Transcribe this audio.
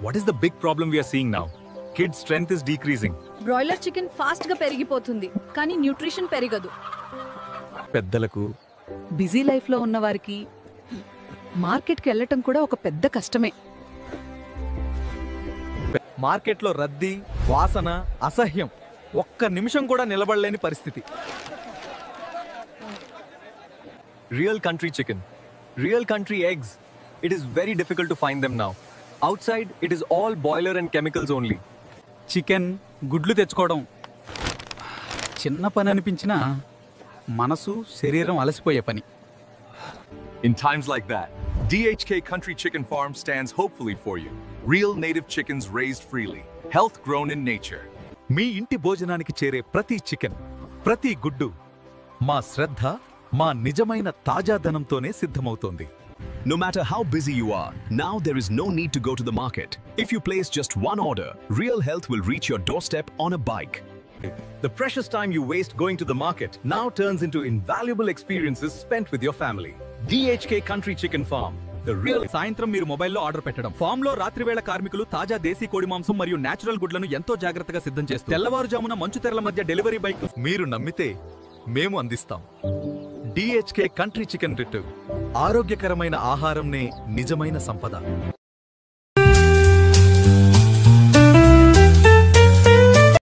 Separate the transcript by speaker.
Speaker 1: What is the big problem we are seeing now? Kids' strength is decreasing.
Speaker 2: Broiler chicken fast గా పెరిగిపోతుంది కానీ nutrition పెరగదు.
Speaker 1: పెద్దలకు
Speaker 3: busy life లో ఉన్న వారికి మార్కెట్కి వెళ్ళటం కూడా ఒక పెద్ద కష్టమే.
Speaker 1: మార్కెట్లో రద్దీ, వాసన, అసహ్యం. ఒక్క నిమిషం కూడా నిలబడలేని పరిస్థితి. Real country chicken, real country eggs. It is very difficult to find them now. Outside, it is all boiler and chemicals only.
Speaker 4: Chicken గుడ్లు తెచ్చుకోవడం చిన్న పని అనిపించినా మనసు శరీరం అలసిపోయే పని.
Speaker 5: In times like that, DHK Country Chicken Farm stands hopefully for you. Real native chickens raised freely, health grown in nature.
Speaker 1: మీ ఇంటి భోజనానికి చేరే ప్రతి చికెన్, ప్రతి గుడ్డు మా శ్రద్ధ, మా నిజమైన తాజాదనంతోనే సిద్ధమవుతోంది.
Speaker 6: No matter how busy you are, now there is no need to go to the market. If you place just one order, Real Health will reach your doorstep on a bike.
Speaker 1: The precious time you waste going to the market now turns into invaluable experiences spent with your family. DHK Country Chicken Farm, the real.
Speaker 4: సాయంత్రం మీరు మొబైల్లో order పెట్టడం. Form లో రాత్రివేళ కార్మికులు తాజా దేశీ కోడి మాంసం మరియు నేచురల్ గుడ్లను ఎంతో జాగ్రత్తగా సిద్ధం చేస్తారు. తెల్లవారుజామున మంచు తెరల మధ్య డెలివరీ బైక్.
Speaker 1: మీరు నమ్మితే మేము అందిస్తాం. DHK country chicken retail. ఆరోగ్యకరమైన ఆహారంనే నిజమైన సంపద.